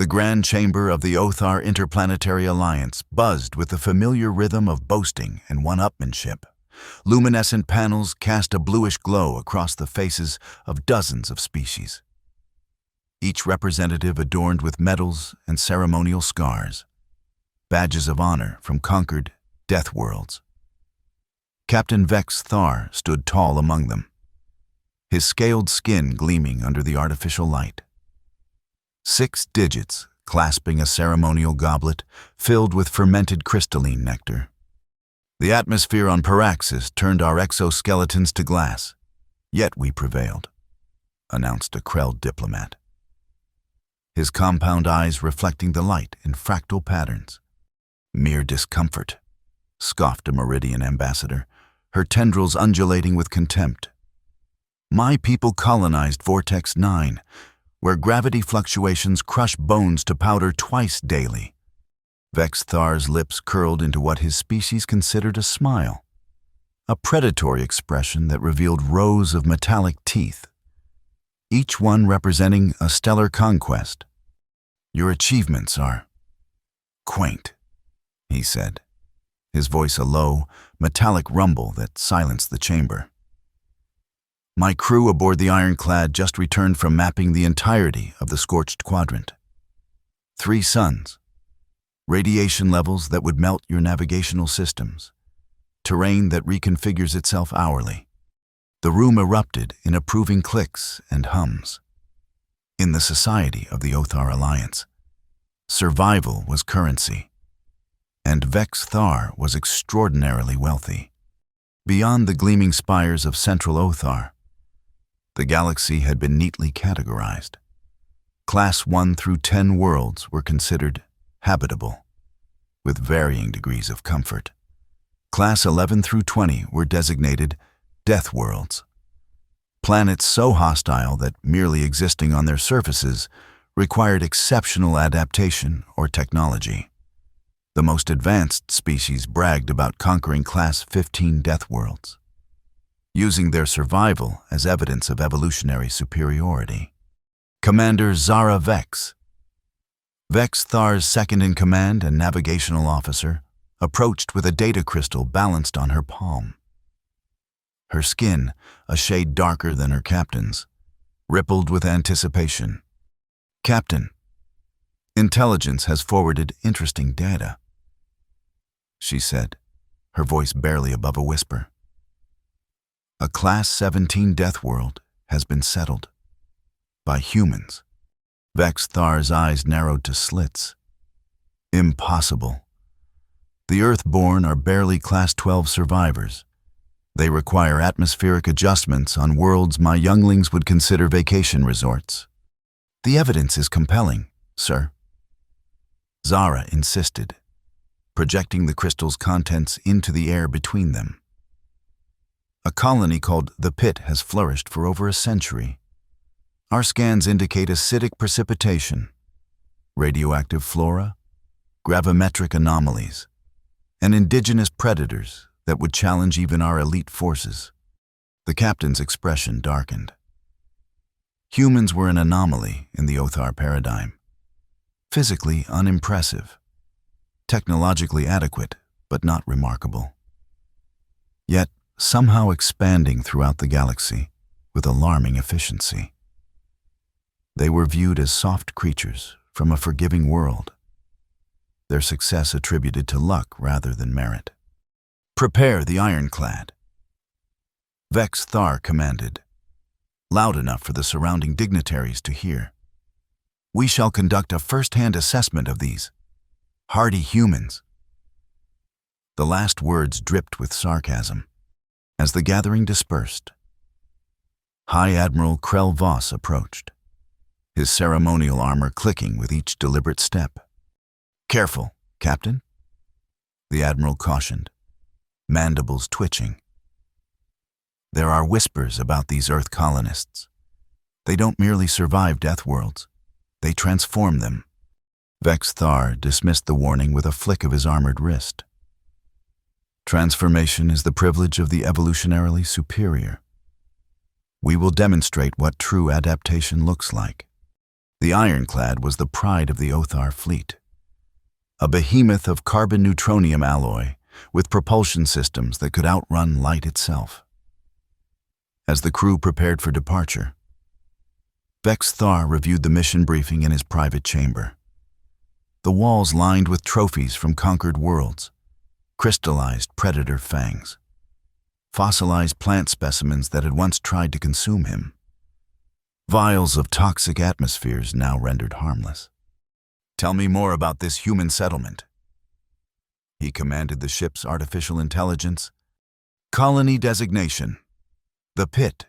The grand chamber of the Othar Interplanetary Alliance buzzed with the familiar rhythm of boasting and one-upmanship. Luminescent panels cast a bluish glow across the faces of dozens of species, each representative adorned with medals and ceremonial scars, badges of honor from conquered Deathworlds. Captain Vex Thar stood tall among them, his scaled skin gleaming under the artificial light. 6 digits clasping a ceremonial goblet filled with fermented crystalline nectar. The atmosphere on Paraxis turned our exoskeletons to glass, yet we prevailed, announced a Krell diplomat, his compound eyes reflecting the light in fractal patterns. Mere discomfort, scoffed a Meridian ambassador, her tendrils undulating with contempt. My people colonized Vortex 9, where gravity fluctuations crush bones to powder twice daily. Vex Thar's lips curled into what his species considered a smile, a predatory expression that revealed rows of metallic teeth, each one representing a stellar conquest. Your achievements are quaint, he said, his voice a low, metallic rumble that silenced the chamber. My crew aboard the Ironclad just returned from mapping the entirety of the Scorched Quadrant. 3 suns, radiation levels that would melt your navigational systems, terrain that reconfigures itself hourly. The room erupted in approving clicks and hums. In the society of the Othar Alliance, survival was currency, and Vex Thar was extraordinarily wealthy. Beyond the gleaming spires of Central Othar, the galaxy had been neatly categorized. Class 1 through 10 worlds were considered habitable, with varying degrees of comfort. Class 11 through 20 were designated Deathworlds, planets so hostile that merely existing on their surfaces required exceptional adaptation or technology. The most advanced species bragged about conquering Class 15 Deathworlds, using their survival as evidence of evolutionary superiority. Commander Zara Vex, Vex Thar's second-in-command and navigational officer, approached with a data crystal balanced on her palm. Her skin, a shade darker than her captain's, rippled with anticipation. Captain, intelligence has forwarded interesting data, she said, her voice barely above a whisper. A Class 17 Deathworld has been settled by humans. Vex Thar's eyes narrowed to slits. Impossible. The Earthborn are barely Class 12 survivors. They require atmospheric adjustments on worlds my younglings would consider vacation resorts. The evidence is compelling, sir, Zara insisted, projecting the crystal's contents into the air between them. A colony called the Pit has flourished for over a century. Our scans indicate acidic precipitation, radioactive flora, gravimetric anomalies, and indigenous predators that would challenge even our elite forces. The captain's expression darkened. Humans were an anomaly in the Othar paradigm. Physically unimpressive, technologically adequate, but not remarkable. Yet somehow expanding throughout the galaxy with alarming efficiency. They were viewed as soft creatures from a forgiving world, their success attributed to luck rather than merit. Prepare the Ironclad, Vex Thar commanded, loud enough for the surrounding dignitaries to hear. We shall conduct a first-hand assessment of these hardy humans. The last words dripped with sarcasm. As the gathering dispersed, High Admiral Krell Voss approached, his ceremonial armor clicking with each deliberate step. Careful, Captain, the Admiral cautioned, mandibles twitching. There are whispers about these Earth colonists. They don't merely survive Deathworlds, they transform them. Vex Thar dismissed the warning with a flick of his armored wrist. Transformation is the privilege of the evolutionarily superior. We will demonstrate what true adaptation looks like. The ironclad was the pride of the Othar fleet, a behemoth of carbon-neutronium alloy with propulsion systems that could outrun light itself. As the crew prepared for departure, Vex Thar reviewed the mission briefing in his private chamber. The walls lined with trophies from conquered worlds, crystallized predator fangs, fossilized plant specimens that had once tried to consume him, vials of toxic atmospheres now rendered harmless. "Tell me more about this human settlement," he commanded the ship's artificial intelligence. "Colony designation: The Pit.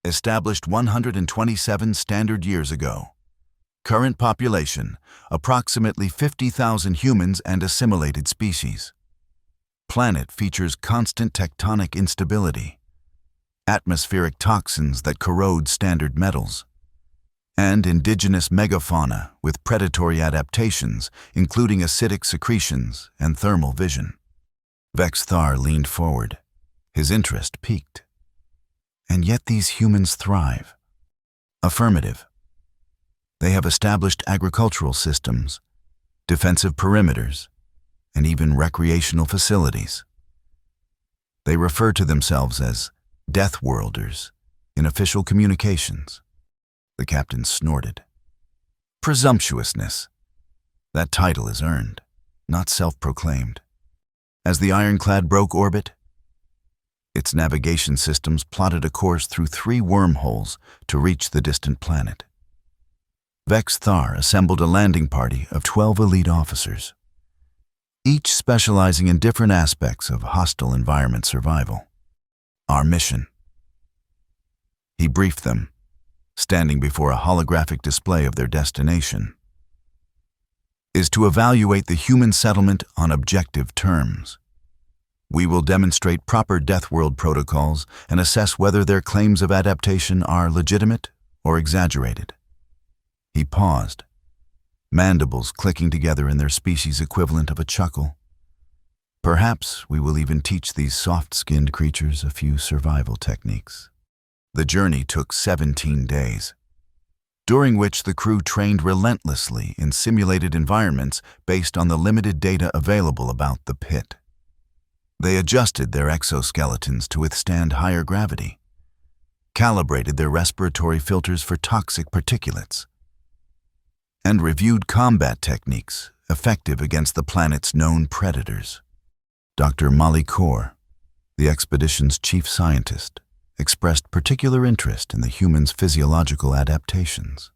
Established 127 standard years ago. Current population, approximately 50,000 humans and assimilated species. Planet features constant tectonic instability, atmospheric toxins that corrode standard metals, and indigenous megafauna with predatory adaptations, including acidic secretions and thermal vision." Vex Thar leaned forward, his interest piqued. "And yet these humans thrive." "Affirmative. They have established agricultural systems, defensive perimeters, and even recreational facilities. They refer to themselves as Deathworlders in official communications." The captain snorted. "Presumptuousness. That title is earned, not self-proclaimed." As the ironclad broke orbit, its navigation systems plotted a course through 3 wormholes to reach the distant planet. Vex Thar assembled a landing party of 12 elite officers, each specializing in different aspects of hostile environment survival. "Our mission," he briefed them, standing before a holographic display of their destination, "is to evaluate the human settlement on objective terms. We will demonstrate proper Deathworld protocols and assess whether their claims of adaptation are legitimate or exaggerated." He paused, mandibles clicking together in their species equivalent of a chuckle. "Perhaps we will even teach these soft-skinned creatures a few survival techniques." The journey took 17 days, during which the crew trained relentlessly in simulated environments based on the limited data available about the pit. They adjusted their exoskeletons to withstand higher gravity, calibrated their respiratory filters for toxic particulates, and reviewed combat techniques effective against the planet's known predators. Dr. Molly Kaur, the expedition's chief scientist, expressed particular interest in the humans' physiological adaptations.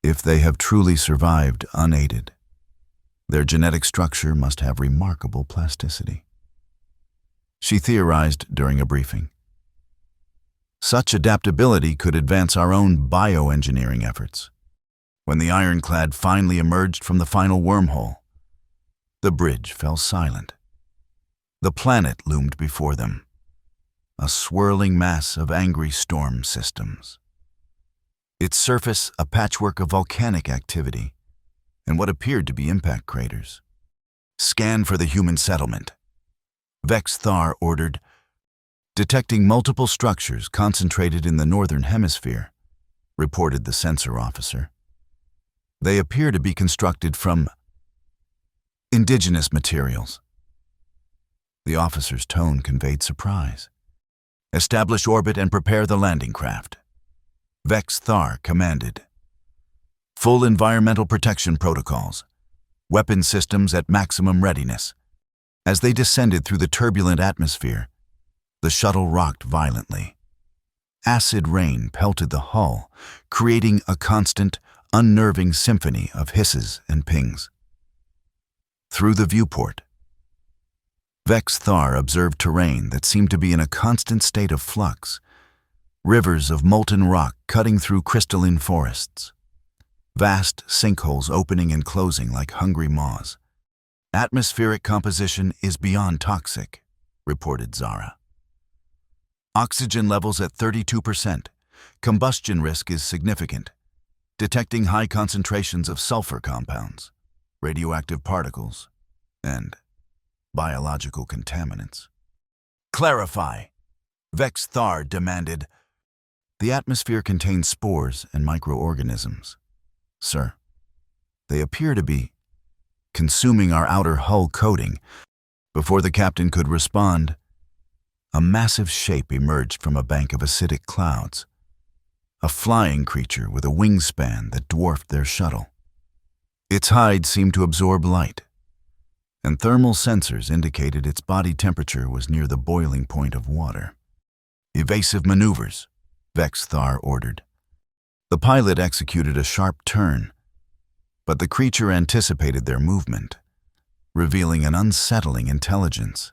If they have truly survived unaided, their genetic structure must have remarkable plasticity. She theorized during a briefing. Such adaptability could advance our own bioengineering efforts. When the ironclad finally emerged from the final wormhole, the bridge fell silent. The planet loomed before them, a swirling mass of angry storm systems. Its surface a patchwork of volcanic activity and what appeared to be impact craters. "Scan for the human settlement," Vex Thar ordered, "detecting multiple structures concentrated in the northern hemisphere," reported the sensor officer. "They appear to be constructed from indigenous materials." The officer's tone conveyed surprise. "Establish orbit and prepare the landing craft," Vex Thar commanded. "Full environmental protection protocols. Weapon systems at maximum readiness." As they descended through the turbulent atmosphere, the shuttle rocked violently. Acid rain pelted the hull, creating a constant, unnerving symphony of hisses and pings. Through the viewport, Vex Thar observed terrain that seemed to be in a constant state of flux, rivers of molten rock cutting through crystalline forests, vast sinkholes opening and closing like hungry maws. "Atmospheric composition is beyond toxic," reported Zara. "Oxygen levels at 32%. Combustion risk is significant. Detecting high concentrations of sulfur compounds, radioactive particles, and biological contaminants." "Clarify," Vex Thar demanded. "The atmosphere contains spores and microorganisms," sir. They appear to be consuming our outer hull coating. Before the captain could respond, a massive shape emerged from a bank of acidic clouds, a flying creature with a wingspan that dwarfed their shuttle. Its hide seemed to absorb light, and thermal sensors indicated its body temperature was near the boiling point of water. "Evasive maneuvers," Vex Thar ordered. The pilot executed a sharp turn, but the creature anticipated their movement, revealing an unsettling intelligence.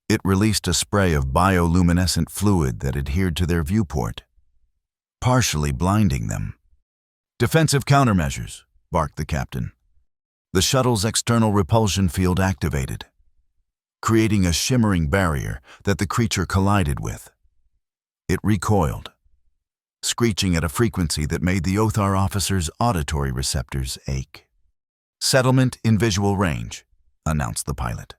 It released a spray of bioluminescent fluid that adhered to their viewport, partially blinding them. "Defensive countermeasures," barked the captain. The shuttle's external repulsion field activated, creating a shimmering barrier that the creature collided with. It recoiled, screeching at a frequency that made the Othar officer's auditory receptors ache. "Settlement in visual range," announced the pilot,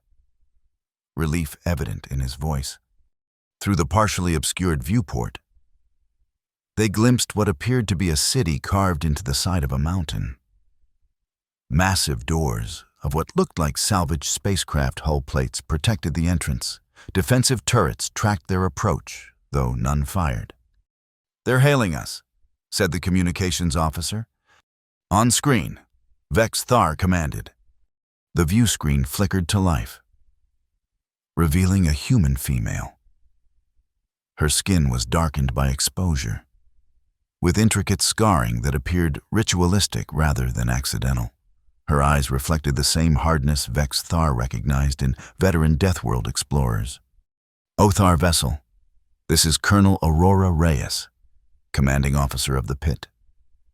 relief evident in his voice. Through the partially obscured viewport, they glimpsed what appeared to be a city carved into the side of a mountain. Massive doors of what looked like salvaged spacecraft hull plates protected the entrance. Defensive turrets tracked their approach, though none fired. "They're hailing us," said the communications officer. On screen, Vex Thar commanded. The view screen flickered to life, revealing a human female. Her skin was darkened by exposure, with intricate scarring that appeared ritualistic rather than accidental. Her eyes reflected the same hardness Vex Thar recognized in veteran Deathworld explorers. "Othar vessel, this is Colonel Aurora Reyes, commanding officer of the pit.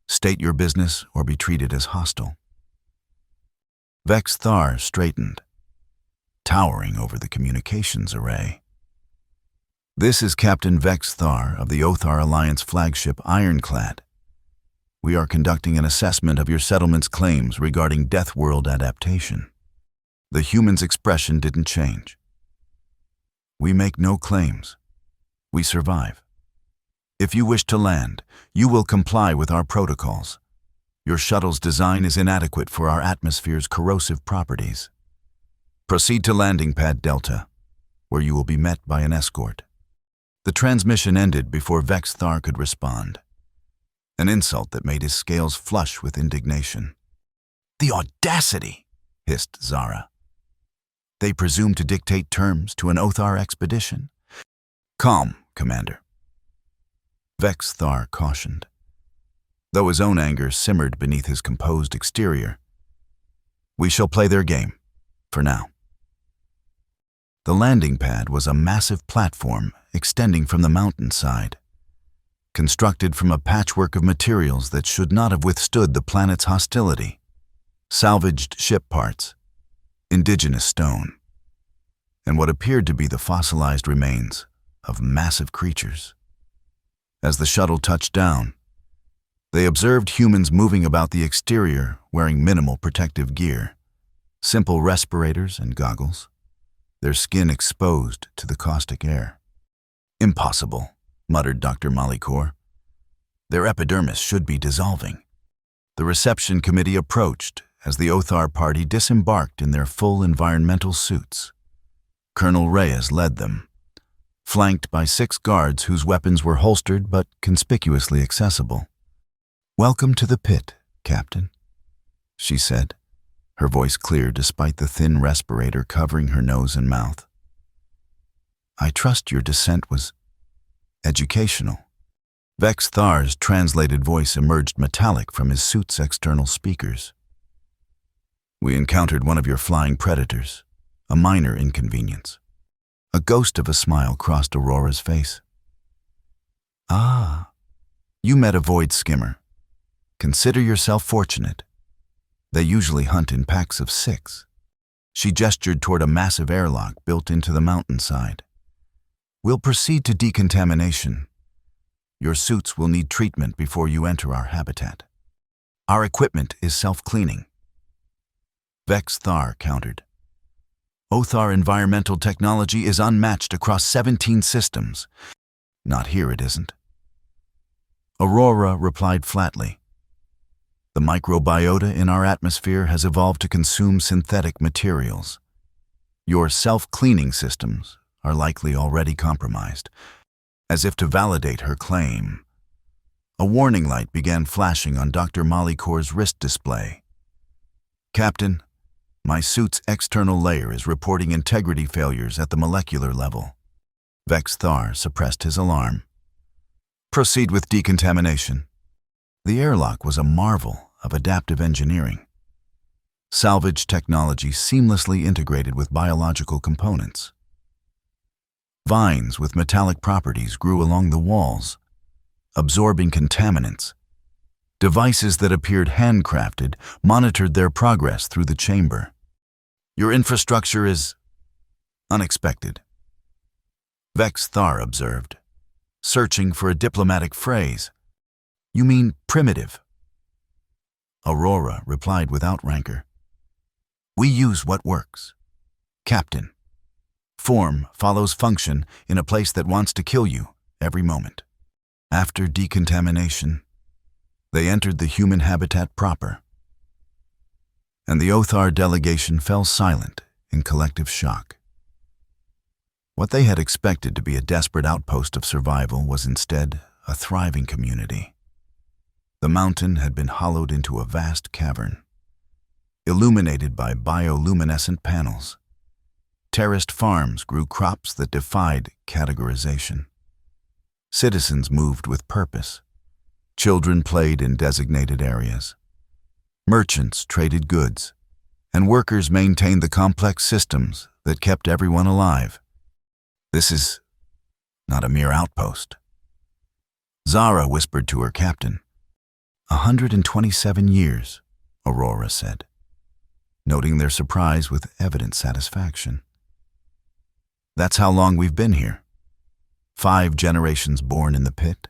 State your business or be treated as hostile." Vex Thar straightened, towering over the communications array. "This is Captain Vex Thar of the Othar Alliance flagship Ironclad. We are conducting an assessment of your settlement's claims regarding Deathworld adaptation." The human's expression didn't change. "We make no claims. We survive. If you wish to land, you will comply with our protocols. Your shuttle's design is inadequate for our atmosphere's corrosive properties. Proceed to landing pad Delta, where you will be met by an escort." The transmission ended before Vex Thar could respond, an insult that made his scales flush with indignation. "The audacity!" hissed Zara. "They presume to dictate terms to an Othar expedition?" "Calm, Commander," Vex Thar cautioned, though his own anger simmered beneath his composed exterior. "We shall play their game, for now." The landing pad was a massive platform extending from the mountainside, constructed from a patchwork of materials that should not have withstood the planet's hostility. Salvaged ship parts, indigenous stone, and what appeared to be the fossilized remains of massive creatures. As the shuttle touched down, they observed humans moving about the exterior wearing minimal protective gear, simple respirators and goggles, their skin exposed to the caustic air. "Impossible," muttered Dr. Malikor. "Their epidermis should be dissolving." The reception committee approached as the Othar party disembarked in their full environmental suits. Colonel Reyes led them, flanked by 6 guards whose weapons were holstered but conspicuously accessible. "Welcome to the pit, Captain," she said, her voice clear despite the thin respirator covering her nose and mouth. "I trust your descent was educational." Vex Thar's translated voice emerged metallic from his suit's external speakers. "We encountered one of your flying predators, a minor inconvenience." A ghost of a smile crossed Aurora's face. "Ah, you met a void skimmer. Consider yourself fortunate. They usually hunt in packs of 6. She gestured toward a massive airlock built into the mountainside. "We'll proceed to decontamination. Your suits will need treatment before you enter our habitat. Our equipment is self-cleaning." Vex Thar countered. "Othar environmental technology is unmatched across 17 systems. Not here, it isn't." Aurora replied flatly. The microbiota in our atmosphere has evolved to consume synthetic materials. Your self-cleaning systems are likely already compromised. As if to validate her claim, a warning light began flashing on Dr. Malicor's wrist display. Captain, my suit's external layer is reporting integrity failures at the molecular level. Vex Thar suppressed his alarm. Proceed with decontamination. The airlock was a marvel of adaptive engineering. Salvage technology seamlessly integrated with biological components. Vines with metallic properties grew along the walls, absorbing contaminants. Devices that appeared handcrafted monitored their progress through the chamber. Your infrastructure is unexpected, Vex Thar observed, searching for a diplomatic phrase. You mean primitive? Aurora replied without rancor. We use what works, Captain. Form follows function in a place that wants to kill you every moment. After decontamination, they entered the human habitat proper, and the Othar delegation fell silent in collective shock. What they had expected to be a desperate outpost of survival was instead a thriving community. The mountain had been hollowed into a vast cavern, illuminated by bioluminescent panels. Terraced farms grew crops that defied categorization. Citizens moved with purpose. Children played in designated areas. Merchants traded goods, and workers maintained the complex systems that kept everyone alive. This is not a mere outpost. Zara whispered to her captain. 127 years, Aurora said, noting their surprise with evident satisfaction. That's how long we've been here. 5 generations born in the pit.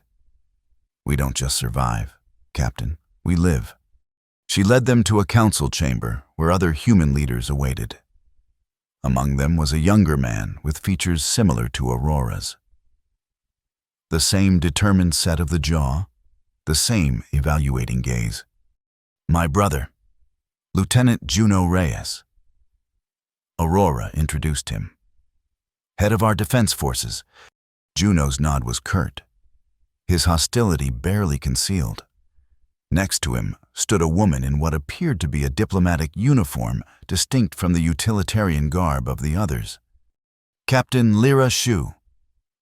We don't just survive, Captain, we live. She led them to a council chamber where other human leaders awaited. Among them was a younger man with features similar to Aurora's. The same determined set of the jaw, the same evaluating gaze. My brother, Lieutenant Juno Reyes. Aurora introduced him. Head of our defense forces. Juno's nod was curt, his hostility barely concealed. Next to him stood a woman in what appeared to be a diplomatic uniform distinct from the utilitarian garb of the others. Captain Lyra Shu,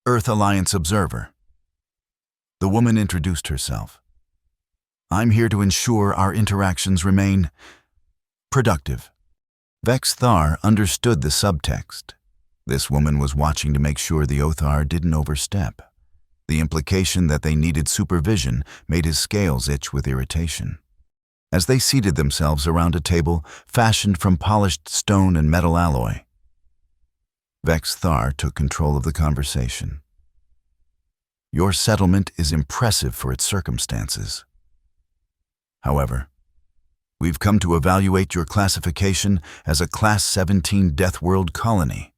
Earth Alliance Observer. The woman introduced herself. I'm here to ensure our interactions remain productive. Vex Thar understood the subtext. This woman was watching to make sure the Othar didn't overstep. The implication that they needed supervision made his scales itch with irritation. As they seated themselves around a table fashioned from polished stone and metal alloy, Vex Thar took control of the conversation. Your settlement is impressive for its circumstances. However, we've come to evaluate your classification as a Class 17 Deathworld colony.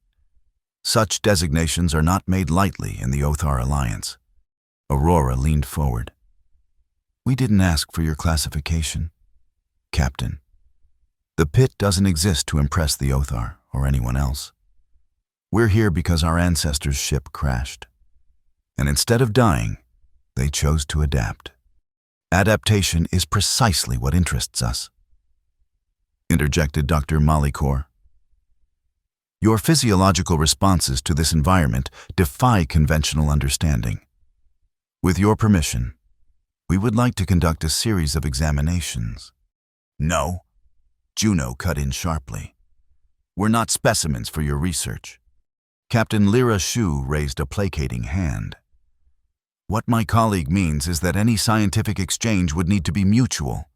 Such designations are not made lightly in the Othar Alliance. Aurora leaned forward. We didn't ask for your classification, Captain. The pit doesn't exist to impress the Othar or anyone else. We're here because our ancestors' ship crashed. And instead of dying, they chose to adapt. Adaptation is precisely what interests us, interjected Dr. Malikor. Your physiological responses to this environment defy conventional understanding. With your permission, we would like to conduct a series of examinations. No, Juno cut in sharply. We're not specimens for your research. Captain Lyra Shu raised a placating hand. What my colleague means is that any scientific exchange would need to be mutual.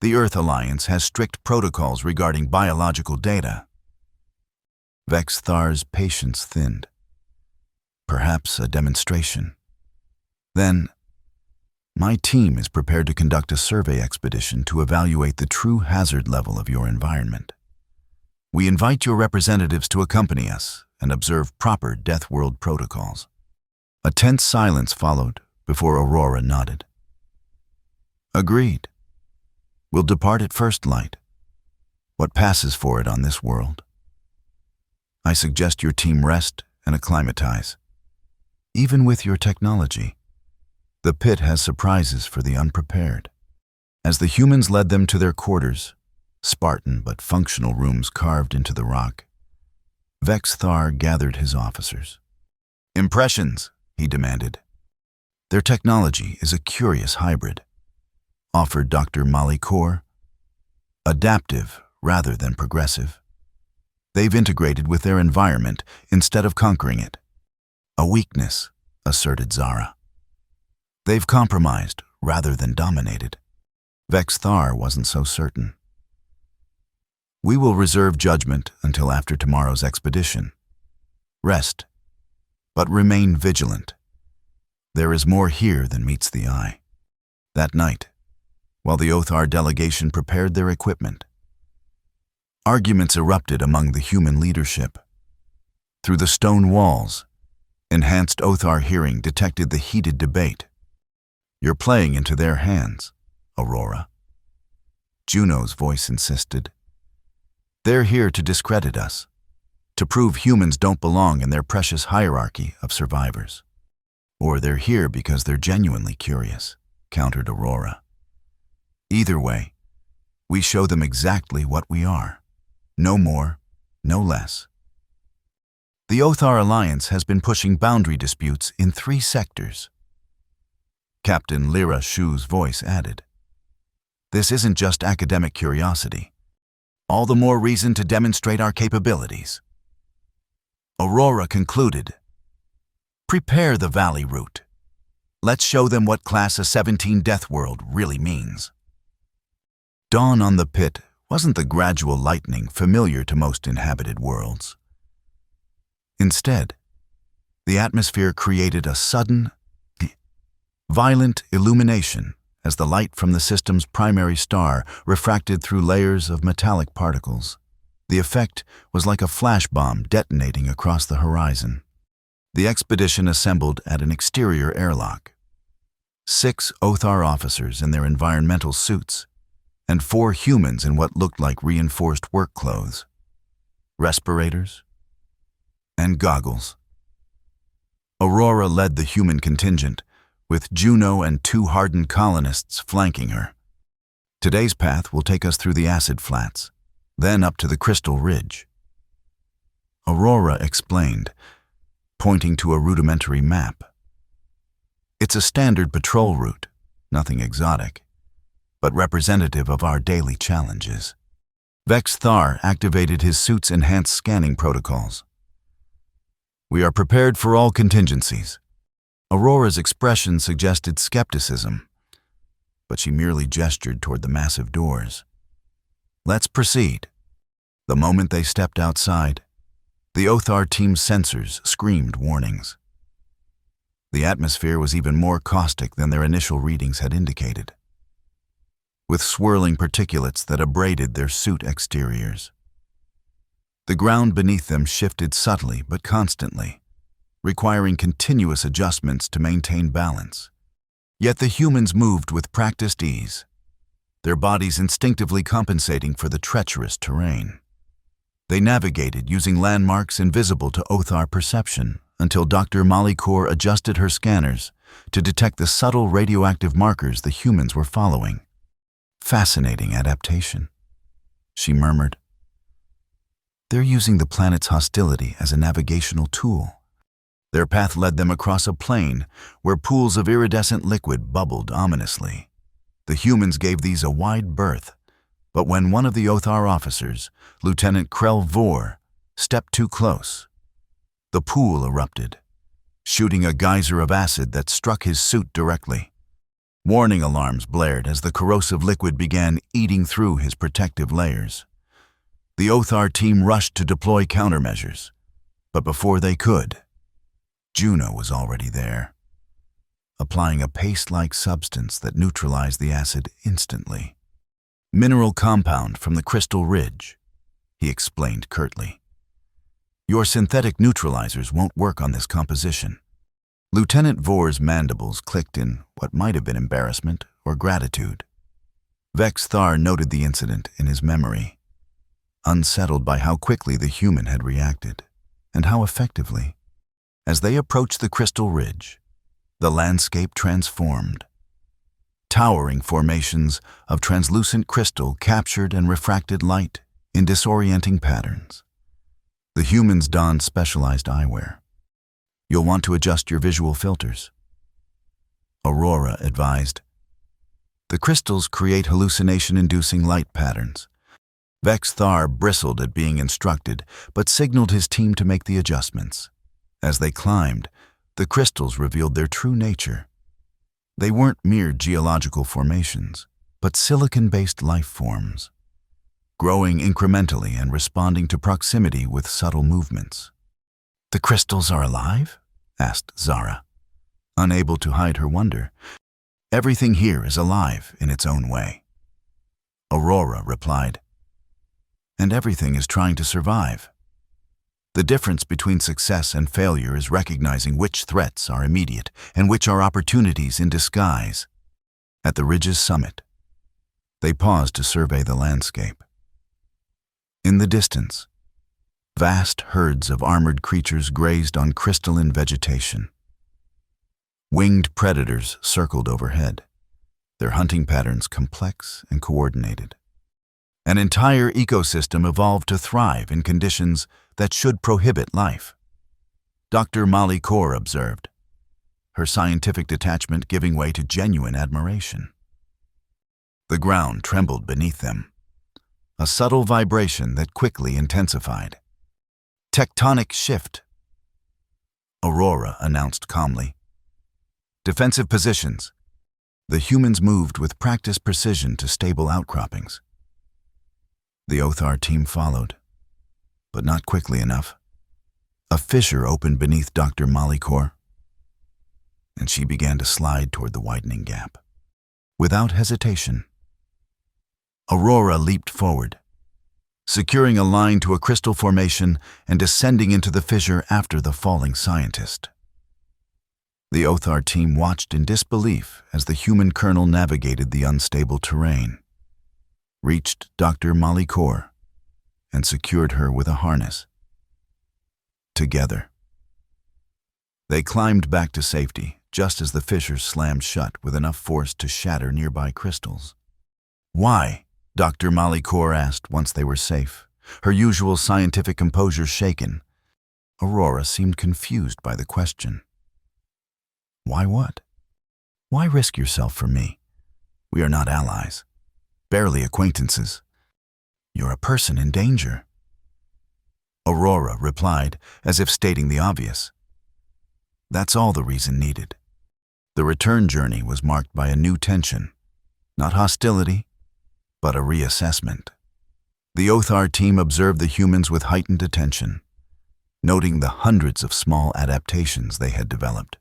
The Earth Alliance has strict protocols regarding biological data. Vex Thar's patience thinned. Perhaps a demonstration. Then, my team is prepared to conduct a survey expedition to evaluate the true hazard level of your environment. We invite your representatives to accompany us and observe proper Deathworld protocols. A tense silence followed before Aurora nodded. Agreed. will depart at first light, what passes for it on this world. I suggest your team rest and acclimatize. Even with your technology, the pit has surprises for the unprepared. As the humans led them to their quarters, Spartan but functional rooms carved into the rock, Vex Thar gathered his officers. Impressions, he demanded. Their technology is a curious hybrid, offered Dr. Malikor. Adaptive rather than progressive. They've integrated with their environment instead of conquering it. A weakness, asserted Zara. They've compromised rather than dominated. Vex Thar wasn't so certain. We will reserve judgment until after tomorrow's expedition. Rest, but remain vigilant. There is more here than meets the eye. That night, while the Othar delegation prepared their equipment, arguments erupted among the human leadership. Through the stone walls, enhanced Othar hearing detected the heated debate. You're playing into their hands, Aurora. Juno's voice insisted. They're here to discredit us, to prove humans don't belong in their precious hierarchy of survivors. Or they're here because they're genuinely curious, countered Aurora. Either way, we show them exactly what we are. No more, no less. The Othar Alliance has been pushing boundary disputes in 3 sectors. Captain Lyra Shu's voice added. This isn't just academic curiosity. All the more reason to demonstrate our capabilities. Aurora concluded. Prepare the valley route. Let's show them what Class A-17 Deathworld really means. Dawn on the pit wasn't the gradual lightening familiar to most inhabited worlds. Instead, the atmosphere created a sudden, violent illumination as the light from the system's primary star refracted through layers of metallic particles. The effect was like a flash bomb detonating across the horizon. The expedition assembled at an exterior airlock. 6 Othar officers in their environmental suits, and 4 humans in what looked like reinforced work clothes, respirators, and goggles. Aurora led the human contingent, with Juno and 2 hardened colonists flanking her. Today's path will take us through the acid flats, then up to the crystal ridge. Aurora explained, pointing to a rudimentary map. It's a standard patrol route, nothing exotic, but representative of our daily challenges. Vex Thar activated his suit's enhanced scanning protocols. We are prepared for all contingencies. Aurora's expression suggested skepticism, but she merely gestured toward the massive doors. Let's proceed. The moment they stepped outside, the Othar team's sensors screamed warnings. The atmosphere was even more caustic than their initial readings had indicated, with swirling particulates that abraded their suit exteriors. The ground beneath them shifted subtly but constantly, requiring continuous adjustments to maintain balance. Yet the humans moved with practiced ease, their bodies instinctively compensating for the treacherous terrain. They navigated using landmarks invisible to Othar perception until Dr. Malikor adjusted her scanners to detect the subtle radioactive markers the humans were following. Fascinating adaptation, she murmured. They're using the planet's hostility as a navigational tool. Their path led them across a plain where pools of iridescent liquid bubbled ominously. The humans gave these a wide berth, but when one of the Othar officers, Lieutenant Krell Vor, stepped too close, the pool erupted, shooting a geyser of acid that struck his suit directly. Warning alarms blared as the corrosive liquid began eating through his protective layers. The Othar team rushed to deploy countermeasures, but before they could, Juno was already there, applying a paste-like substance that neutralized the acid instantly. Mineral compound from the crystal ridge, he explained curtly. Your synthetic neutralizers won't work on this composition. Lieutenant Vor's mandibles clicked in what might have been embarrassment or gratitude. Vex Thar noted the incident in his memory, unsettled by how quickly the human had reacted, and how effectively. As they approached the crystal ridge, the landscape transformed. Towering formations of translucent crystal captured and refracted light in disorienting patterns. The humans donned specialized eyewear. "You'll want to adjust your visual filters," Aurora advised. "The crystals create hallucination-inducing light patterns." Vex Thar bristled at being instructed, but signaled his team to make the adjustments. As they climbed, the crystals revealed their true nature. They weren't mere geological formations, but silicon-based life forms, growing incrementally and responding to proximity with subtle movements. "The crystals are alive?" asked Zara, unable to hide her wonder. "Everything here is alive in its own way," Aurora replied. "And everything is trying to survive. The difference between success and failure is recognizing which threats are immediate and which are opportunities in disguise." At the ridge's summit, they paused to survey the landscape. In the distance, vast herds of armored creatures grazed on crystalline vegetation. Winged predators circled overhead, their hunting patterns complex and coordinated. An entire ecosystem evolved to thrive in conditions that should prohibit life, Dr. Molly Kaur observed, her scientific detachment giving way to genuine admiration. The ground trembled beneath them, a subtle vibration that quickly intensified. "Tectonic shift," Aurora announced calmly. "Defensive positions." The humans moved with practiced precision to stable outcroppings. The Othar team followed, but not quickly enough. A fissure opened beneath Dr. Malikor, and she began to slide toward the widening gap. Without hesitation, Aurora leaped forward, securing a line to a crystal formation and descending into the fissure after the falling scientist. The Othar team watched in disbelief as the human colonel navigated the unstable terrain, reached Dr. Malikor, and secured her with a harness. Together, they climbed back to safety just as the fissure slammed shut with enough force to shatter nearby crystals. "Why?" Dr. Malikor asked once they were safe, her usual scientific composure shaken. Aurora seemed confused by the question. "Why what? Why risk yourself for me? We are not allies, barely acquaintances. You're a person in danger," Aurora replied, as if stating the obvious. That's all the reason needed. The return journey was marked by a new tension, not hostility, but a reassessment. The Othar team observed the humans with heightened attention, noting the hundreds of small adaptations they had developed.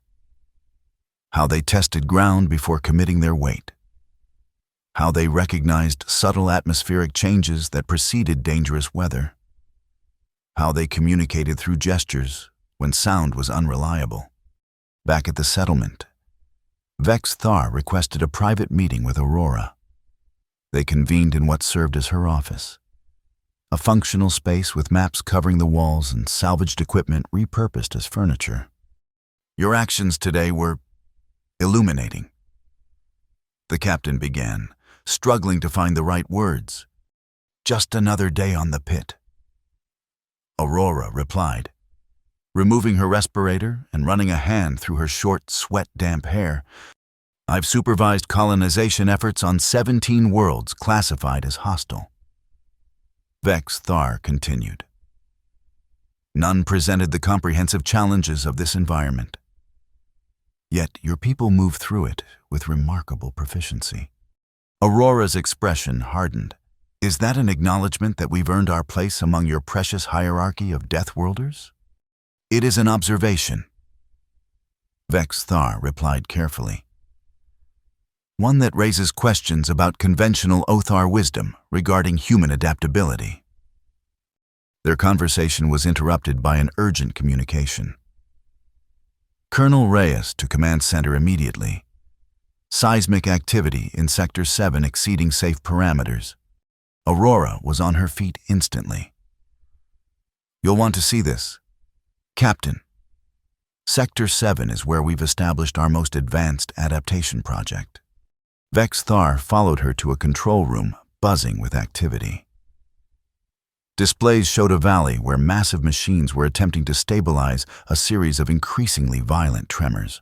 How they tested ground before committing their weight. How they recognized subtle atmospheric changes that preceded dangerous weather. How they communicated through gestures when sound was unreliable. Back at the settlement, Vex Thar requested a private meeting with Aurora. They convened in what served as her office, a functional space with maps covering the walls and salvaged equipment repurposed as furniture. "Your actions today were illuminating," the captain began, struggling to find the right words. "Just another day on the pit," Aurora replied, removing her respirator and running a hand through her short, sweat-damp hair. "I've supervised colonization efforts on 17 worlds classified as hostile." Vex Thar continued. "None presented the comprehensive challenges of this environment. Yet your people move through it with remarkable proficiency." Aurora's expression hardened. "Is that an acknowledgement that we've earned our place among your precious hierarchy of Deathworlders?" "It is an observation," Vex Thar replied carefully. "One that raises questions about conventional Othar wisdom regarding human adaptability." Their conversation was interrupted by an urgent communication. "Colonel Reyes to Command Center immediately. Seismic activity in Sector 7 exceeding safe parameters. Aurora was on her feet instantly. "You'll want to see this. Captain, Sector 7 is where we've established our most advanced adaptation project." Vex Thar followed her to a control room buzzing with activity. Displays showed a valley where massive machines were attempting to stabilize a series of increasingly violent tremors.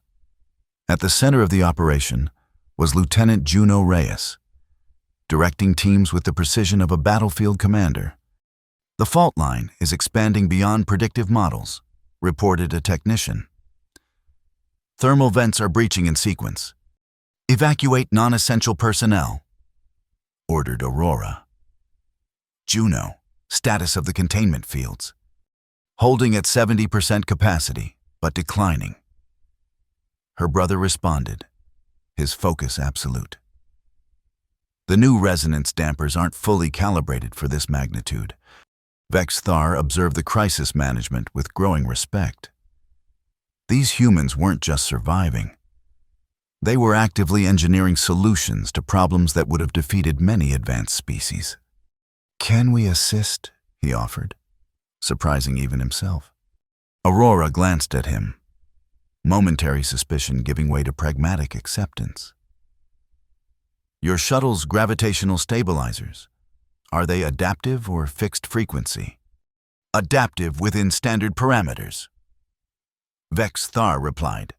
At the center of the operation was Lieutenant Juno Reyes, directing teams with the precision of a battlefield commander. "The fault line is expanding beyond predictive models," reported a technician. "Thermal vents are breaching in sequence. Evacuate non-essential personnel," ordered Aurora. "Juno, status of the containment fields." "Holding at 70% capacity, but declining." Her brother responded, his focus absolute. "The new resonance dampers aren't fully calibrated for this magnitude." Vex Thar observed the crisis management with growing respect. These humans weren't just surviving. They were actively engineering solutions to problems that would have defeated many advanced species. "Can we assist?" he offered, surprising even himself. Aurora glanced at him, momentary suspicion giving way to pragmatic acceptance. "Your shuttle's gravitational stabilizers, are they adaptive or fixed frequency?" "Adaptive within standard parameters," Vex Thar replied.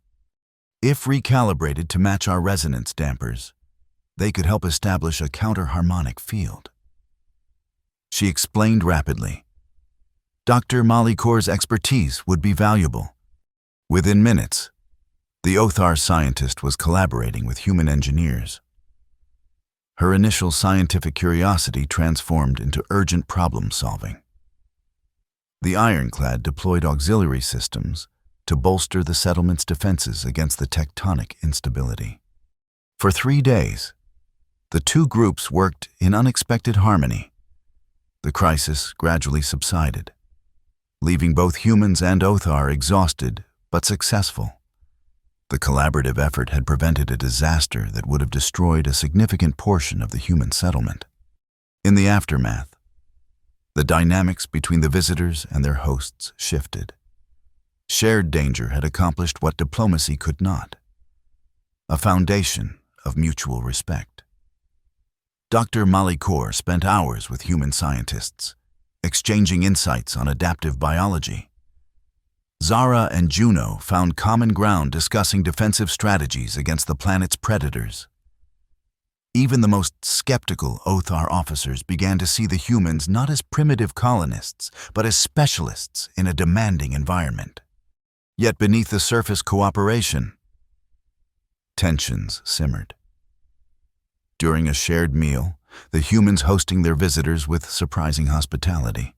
"If recalibrated to match our resonance dampers, they could help establish a counter-harmonic field." She explained rapidly. Dr. Malikor's expertise would be valuable. Within minutes, the Othar scientist was collaborating with human engineers. Her initial scientific curiosity transformed into urgent problem-solving. The Ironclad deployed auxiliary systems to bolster the settlement's defenses against the tectonic instability. For 3 days, the two groups worked in unexpected harmony. The crisis gradually subsided, leaving both humans and Othar exhausted but successful. The collaborative effort had prevented a disaster that would have destroyed a significant portion of the human settlement. In the aftermath, the dynamics between the visitors and their hosts shifted. Shared danger had accomplished what diplomacy could not: a foundation of mutual respect. Dr. Malikor spent hours with human scientists, exchanging insights on adaptive biology. Zara and Juno found common ground discussing defensive strategies against the planet's predators. Even the most skeptical Othar officers began to see the humans not as primitive colonists, but as specialists in a demanding environment. Yet beneath the surface cooperation, tensions simmered. During a shared meal, the humans hosting their visitors with surprising hospitality,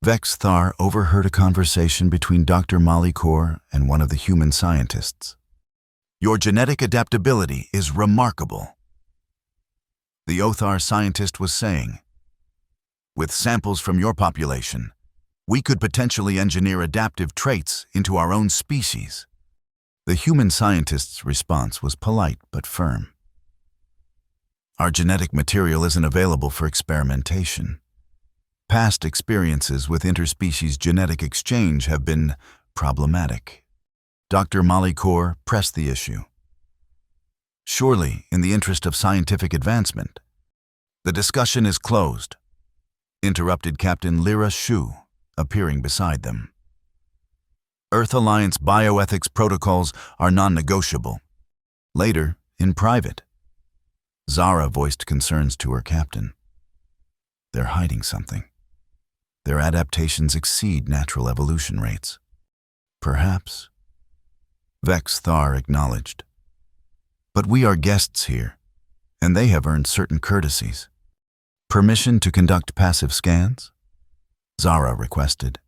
Vex Thar overheard a conversation between Dr. Malikor and one of the human scientists. "Your genetic adaptability is remarkable," the Othar scientist was saying. "With samples from your population, we could potentially engineer adaptive traits into our own species." The human scientist's response was polite but firm. "Our genetic material isn't available for experimentation. Past experiences with interspecies genetic exchange have been problematic." Dr. Malikor pressed the issue. "Surely, in the interest of scientific advancement." "The discussion is closed," interrupted Captain Lyra Shu, appearing beside them. "Earth Alliance bioethics protocols are non-negotiable. Later, in private." Zara voiced concerns to her captain. "They're hiding something. Their adaptations exceed natural evolution rates." "Perhaps," Vex Thar acknowledged. "But we are guests here, and they have earned certain courtesies." "Permission to conduct passive scans?" Zara requested.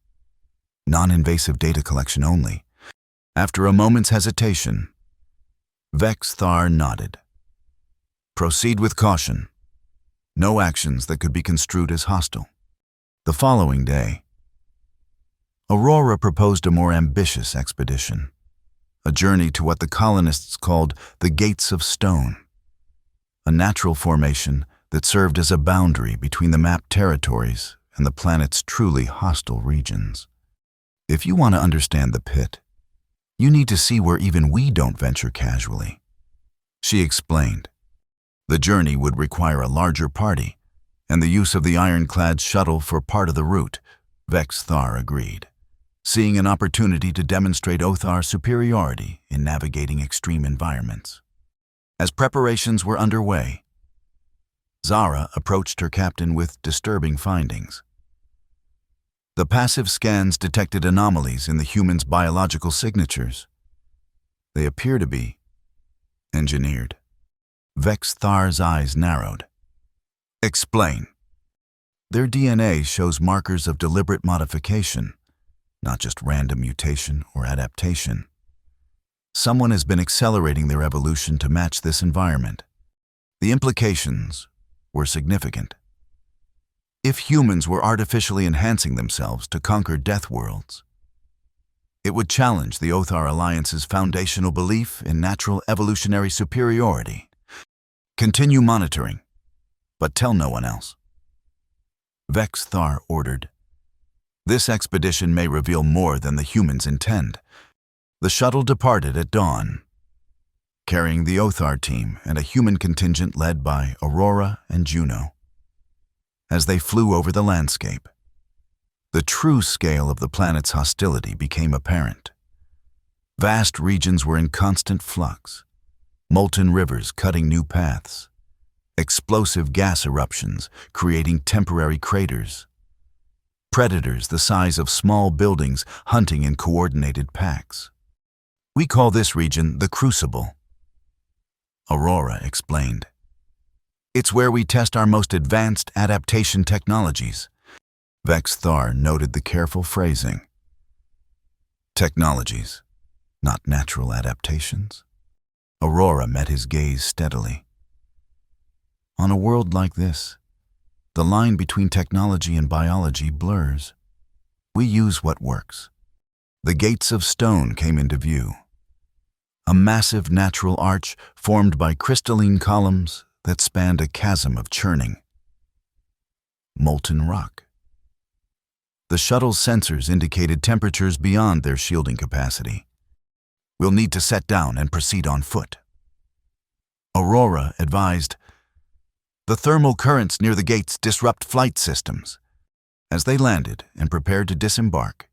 "Non-invasive data collection only." After a moment's hesitation, Vex Thar nodded. "Proceed with caution. No actions that could be construed as hostile." The following day, Aurora proposed a more ambitious expedition, a journey to what the colonists called the Gates of Stone, a natural formation that served as a boundary between the mapped territories and the planet's truly hostile regions. If you want to understand the pit, you need to see where even we don't venture casually. She explained. The journey would require a larger party, and the use of the ironclad shuttle for part of the route. Vex Thar agreed, seeing an opportunity to demonstrate Othar's superiority in navigating extreme environments. As preparations were underway, Zara approached her captain with disturbing findings. The passive scans detected anomalies in the human's biological signatures. They appear to be engineered. Vex Thar's eyes narrowed. Explain. Their DNA shows markers of deliberate modification, not just random mutation or adaptation. Someone has been accelerating their evolution to match this environment. The implications were significant. If humans were artificially enhancing themselves to conquer Deathworlds, it would challenge the Othar Alliance's foundational belief in natural evolutionary superiority. Continue monitoring, but tell no one else. Vex Thar ordered. This expedition may reveal more than the humans intend. The shuttle departed at dawn, carrying the Othar team and a human contingent led by Aurora and Juno. As they flew over the landscape, the true scale of the planet's hostility became apparent. Vast regions were in constant flux, molten rivers cutting new paths, explosive gas eruptions creating temporary craters, predators the size of small buildings hunting in coordinated packs. We call this region the Crucible, Aurora explained. It's where we test our most advanced adaptation technologies. Vex Thar noted the careful phrasing. Technologies, not natural adaptations. Aurora met his gaze steadily. On a world like this, the line between technology and biology blurs. We use what works. The Gates of Stone came into view. A massive natural arch formed by crystalline columns that spanned a chasm of churning molten rock. The shuttle's sensors indicated temperatures beyond their shielding capacity. We'll need to set down and proceed on foot. Aurora advised, the thermal currents near the gates disrupt flight systems. As they landed and prepared to disembark,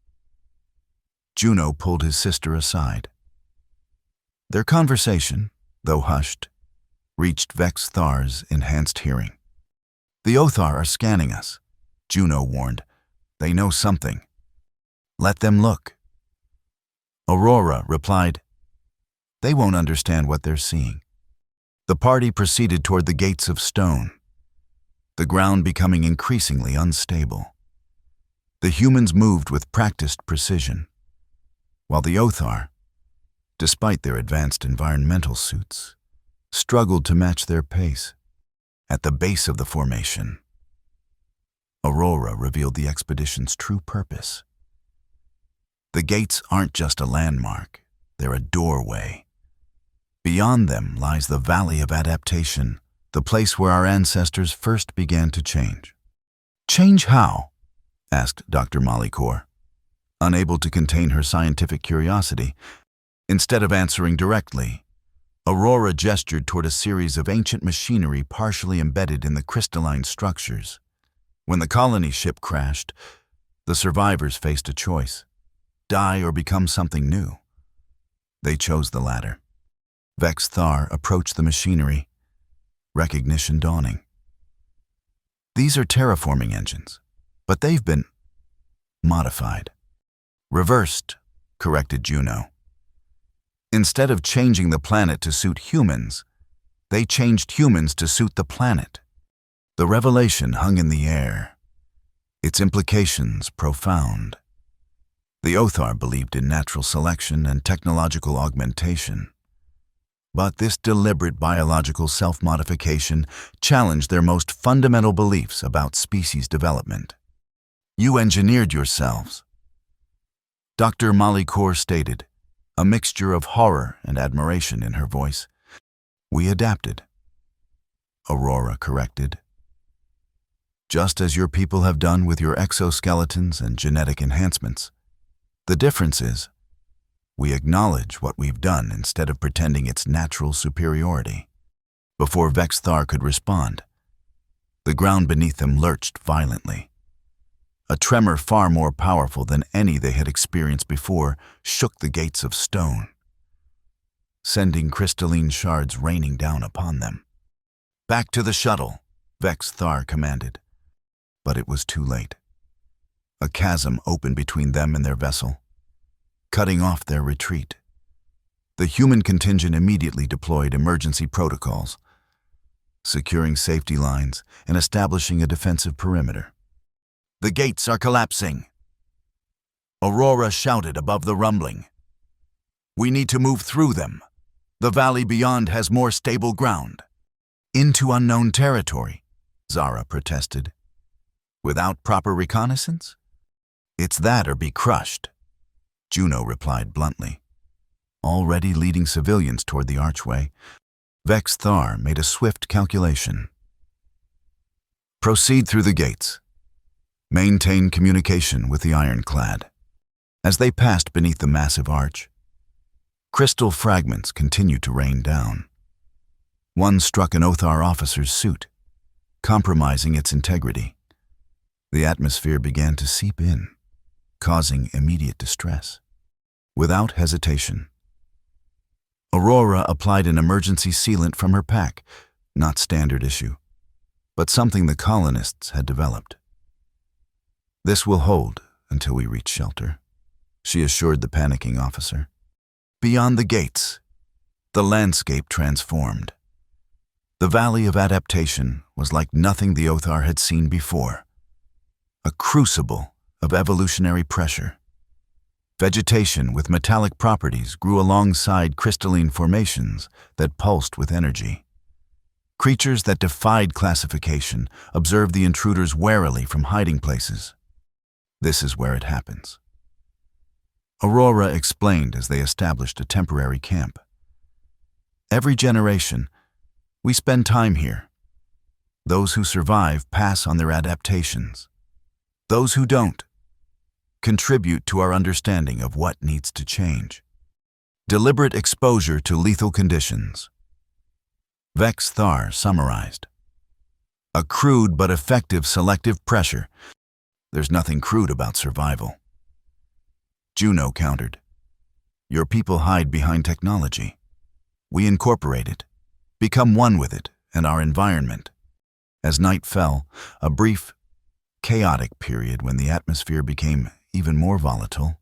Juno pulled his sister aside. Their conversation, though hushed, reached Vex Thar's enhanced hearing. The Othar are scanning us, Juno warned. They know something. Let them look. Aurora replied, they won't understand what they're seeing. The party proceeded toward the Gates of Stone, the ground becoming increasingly unstable. The humans moved with practiced precision, while the Othar, despite their advanced environmental suits, struggled to match their pace. At the base of the formation, Aurora revealed the expedition's true purpose. The gates aren't just a landmark, they're a doorway. Beyond them lies the Valley of Adaptation, the place where our ancestors first began to change. Change how? Asked Dr. Malikor, unable to contain her scientific curiosity. Instead of answering directly, Aurora gestured toward a series of ancient machinery partially embedded in the crystalline structures. When the colony ship crashed, the survivors faced a choice: die or become something new. They chose the latter. Vex Thar approached the machinery, recognition dawning. These are terraforming engines, but they've been modified. Reversed, corrected Juno. Instead of changing the planet to suit humans, they changed humans to suit the planet. The revelation hung in the air, its implications profound. The Othar believed in natural selection and technological augmentation. But this deliberate biological self-modification challenged their most fundamental beliefs about species development. You engineered yourselves, Dr. Malikor stated, a mixture of horror and admiration in her voice. "We adapted," Aurora corrected. "Just as your people have done with your exoskeletons and genetic enhancements. The difference is, we acknowledge what we've done instead of pretending it's natural superiority." Before Vex Thar could respond, the ground beneath them lurched violently. A tremor far more powerful than any they had experienced before shook the gates of stone, sending crystalline shards raining down upon them. "Back to the shuttle," Vex Thar commanded. But it was too late. A chasm opened between them and their vessel, cutting off their retreat. The human contingent immediately deployed emergency protocols, securing safety lines and establishing a defensive perimeter. "The gates are collapsing," Aurora shouted above the rumbling. "We need to move through them. The valley beyond has more stable ground." "Into unknown territory," Zara protested. "Without proper reconnaissance? It's that or be crushed," Juno replied bluntly. Already leading civilians toward the archway, Vex Thar made a swift calculation. "Proceed through the gates. Maintain communication with the ironclad." As they passed beneath the massive arch, crystal fragments continued to rain down. One struck an Othar officer's suit, compromising its integrity. The atmosphere began to seep in, causing immediate distress. Without hesitation, Aurora applied an emergency sealant from her pack, not standard issue, but something the colonists had developed. "This will hold until we reach shelter," she assured the panicking officer. Beyond the gates, the landscape transformed. The Valley of Adaptation was like nothing the Othar had seen before, a crucible of evolutionary pressure. Vegetation with metallic properties grew alongside crystalline formations that pulsed with energy. Creatures that defied classification observed the intruders warily from hiding places. "This is where it happens," Aurora explained as they established a temporary camp. "Every generation, we spend time here. Those who survive pass on their adaptations. Those who don't contribute to our understanding of what needs to change." Deliberate exposure to lethal conditions, Vex Thar summarized. "A crude but effective selective pressure. There's nothing crude about survival." Juno countered. "Your people hide behind technology. We incorporate it, become one with it and our environment." As night fell, a brief, chaotic period when the atmosphere became even more volatile,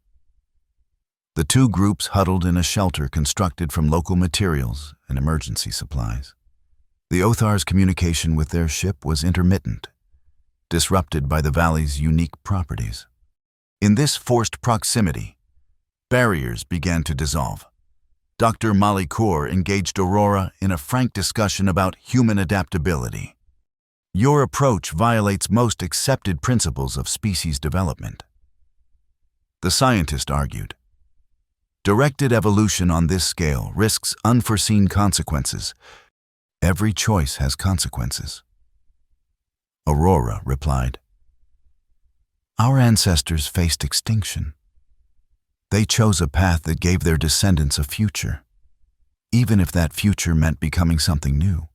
the two groups huddled in a shelter constructed from local materials and emergency supplies. The Othar's communication with their ship was intermittent, disrupted by the valley's unique properties. In this forced proximity, barriers began to dissolve. Dr. Malicour engaged Aurora in a frank discussion about human adaptability. "Your approach violates most accepted principles of species development," the scientist argued. "Directed evolution on this scale risks unforeseen consequences. Every choice has consequences." Aurora replied, "Our ancestors faced extinction. They chose a path that gave their descendants a future, even if that future meant becoming something new."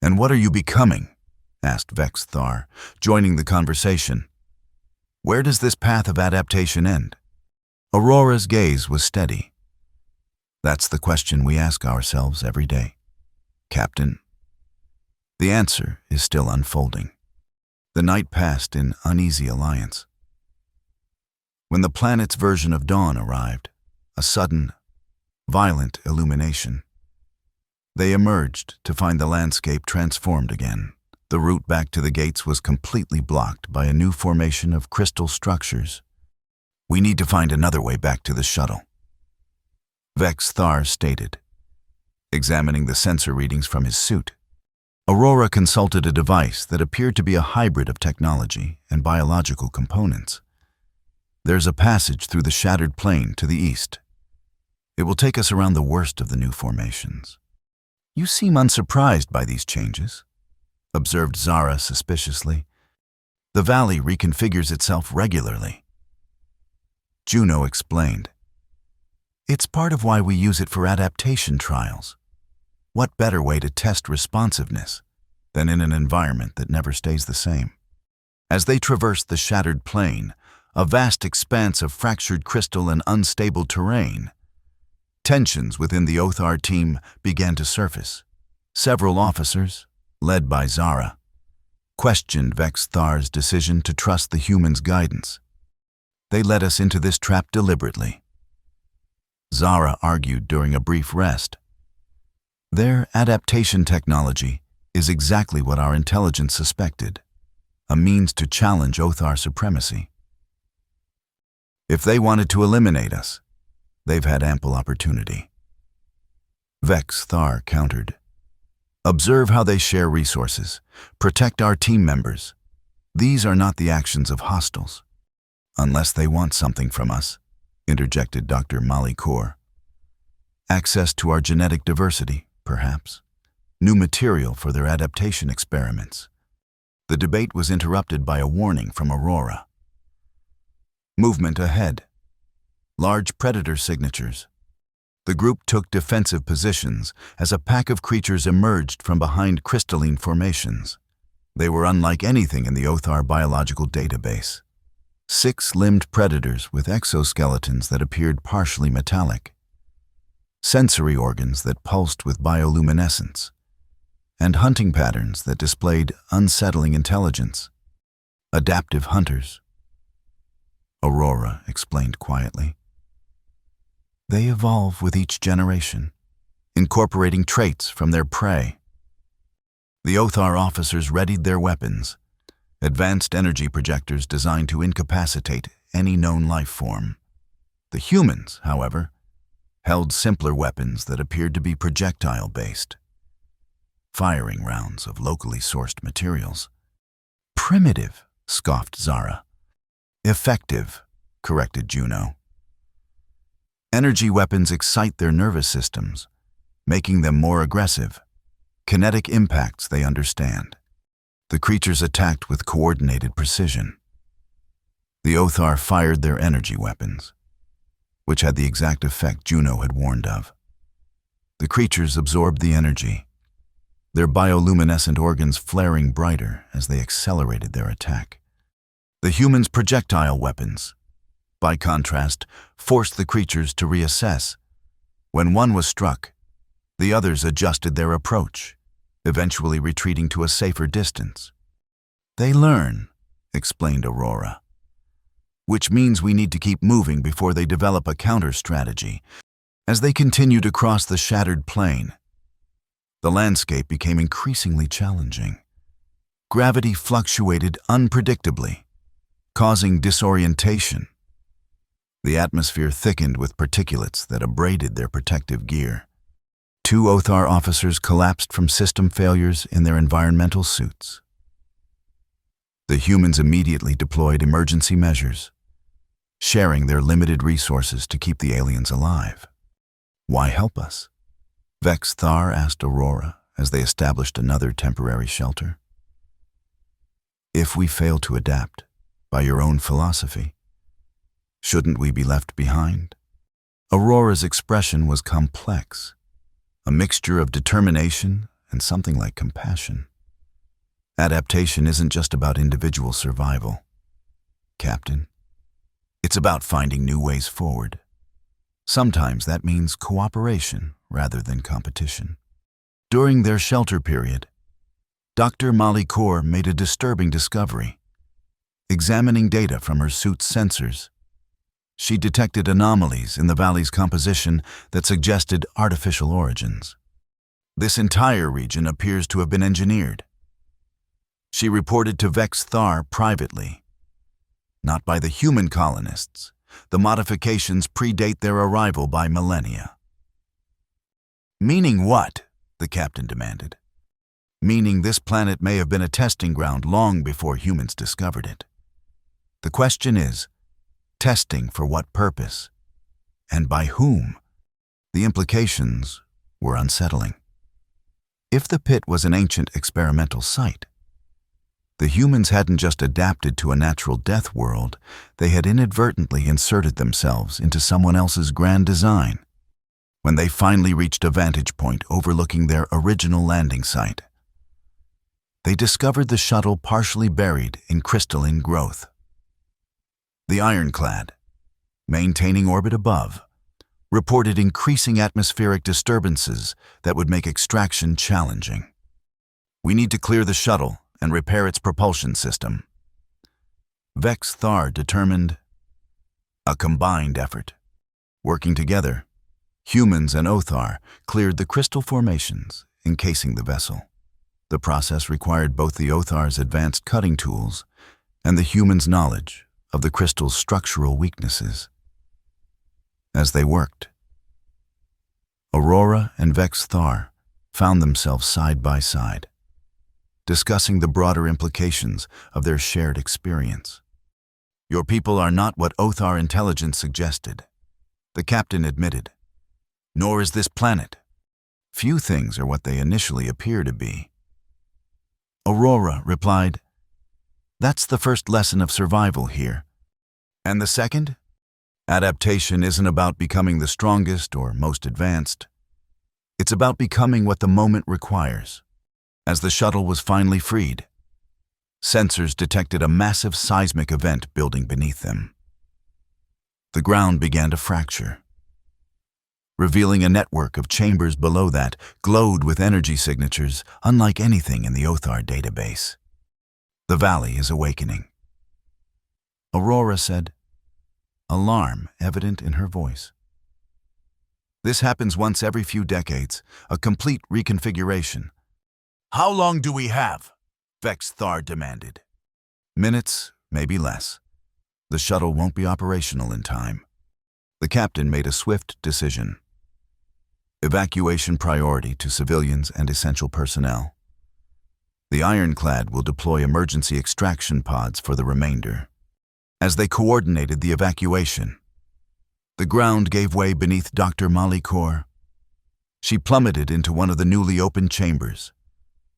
"And what are you becoming?" asked Vex Thar, joining the conversation. "Where does this path of adaptation end?" Aurora's gaze was steady. "That's the question we ask ourselves every day, Captain. The answer is still unfolding." The night passed in uneasy alliance. When the planet's version of dawn arrived, a sudden, violent illumination, they emerged to find the landscape transformed again. The route back to the gates was completely blocked by a new formation of crystal structures. "We need to find another way back to the shuttle," Vex Thar stated, examining the sensor readings from his suit. Aurora consulted a device that appeared to be a hybrid of technology and biological components. "There's a passage through the shattered plane to the east," It will take us around the worst of the new formations. You seem unsurprised by these changes, observed Zara suspiciously. The valley reconfigures itself regularly. Juno explained. It's part of why we use it for adaptation trials. What better way to test responsiveness than in an environment that never stays the same? As they traversed the shattered plain, a vast expanse of fractured crystal and unstable terrain, tensions within the Othar team began to surface. Several officers, led by Zara, questioned Vex Thar's decision to trust the humans' guidance. They led us into this trap deliberately. Zara argued during a brief rest. Their adaptation technology is exactly what our intelligence suspected, a means to challenge Othar supremacy. If they wanted to eliminate us, they've had ample opportunity. Vex Thar countered. Observe how they share resources, protect our team members. These are not the actions of hostiles. Unless they want something from us, interjected Dr. Mali Kaur. Access to our genetic diversity, perhaps. New material for their adaptation experiments. The debate was interrupted by a warning from Aurora. Movement ahead. Large predator signatures. The group took defensive positions as a pack of creatures emerged from behind crystalline formations. They were unlike anything in the Othar biological database. 6-limbed predators with exoskeletons that appeared partially metallic, sensory organs that pulsed with bioluminescence, and hunting patterns that displayed unsettling intelligence. Adaptive hunters, Aurora explained quietly. They evolve with each generation, incorporating traits from their prey. The Othar officers readied their weapons, advanced energy projectors designed to incapacitate any known life form. The humans, however, held simpler weapons that appeared to be projectile-based, firing rounds of locally sourced materials. Primitive, scoffed Zara. Effective, corrected Juno. Energy weapons excite their nervous systems, making them more aggressive. Kinetic impacts they understand. The creatures attacked with coordinated precision. The Othar fired their energy weapons, which had the exact effect Juno had warned of. The creatures absorbed the energy, their bioluminescent organs flaring brighter as they accelerated their attack. The humans' projectile weapons, by contrast, forced the creatures to reassess. When one was struck, the others adjusted their approach, eventually retreating to a safer distance. They learn, explained Aurora, which means we need to keep moving before they develop a counter-strategy. As they continued across the shattered plain, the landscape became increasingly challenging. Gravity fluctuated unpredictably, causing disorientation. The atmosphere thickened with particulates that abraded their protective gear. 2 Othar officers collapsed from system failures in their environmental suits. The humans immediately deployed emergency measures, sharing their limited resources to keep the aliens alive. Why help us? Vex Thar asked Aurora as they established another temporary shelter. If we fail to adapt, by your own philosophy, shouldn't we be left behind? Aurora's expression was complex, a mixture of determination and something like compassion. Adaptation isn't just about individual survival, Captain. It's about finding new ways forward. Sometimes that means cooperation rather than competition. During their shelter period, Dr. Mali Kaur made a disturbing discovery. Examining data from her suit's sensors, she detected anomalies in the valley's composition that suggested artificial origins. This entire region appears to have been engineered. She reported to Vex Thar privately. Not by the human colonists. The modifications predate their arrival by millennia. Meaning what? The captain demanded. Meaning this planet may have been a testing ground long before humans discovered it. The question is, testing for what purpose? And by whom? The implications were unsettling. If the pit was an ancient experimental site, the humans hadn't just adapted to a natural death world, they had inadvertently inserted themselves into someone else's grand design. When they finally reached a vantage point overlooking their original landing site, they discovered the shuttle partially buried in crystalline growth. The Ironclad, maintaining orbit above, reported increasing atmospheric disturbances that would make extraction challenging. "We need to clear the shuttle and repair its propulsion system." Vex Thar determined a combined effort. Working together, humans and Othar cleared the crystal formations encasing the vessel. The process required both the Othar's advanced cutting tools and the humans' knowledge of the crystal's structural weaknesses. As they worked, Aurora and Vex Thar found themselves side by side, discussing the broader implications of their shared experience. "Your people are not what Othar intelligence suggested," the captain admitted. "Nor is this planet. Few things are what they initially appear to be." Aurora replied, "That's the first lesson of survival here. And the second? Adaptation isn't about becoming the strongest or most advanced. It's about becoming what the moment requires." As the shuttle was finally freed, sensors detected a massive seismic event building beneath them. The ground began to fracture, revealing a network of chambers below that glowed with energy signatures unlike anything in the Othar database. "The valley is awakening," Aurora said, alarm evident in her voice. "This happens once every few decades, a complete reconfiguration." "How long do we have?" Vex Thar demanded. "Minutes, maybe less. The shuttle won't be operational in time." The captain made a swift decision. Evacuation priority to civilians and essential personnel. The Ironclad will deploy emergency extraction pods for the remainder. As they coordinated the evacuation, the ground gave way beneath Dr. Molly Kaur. She plummeted into one of the newly opened chambers,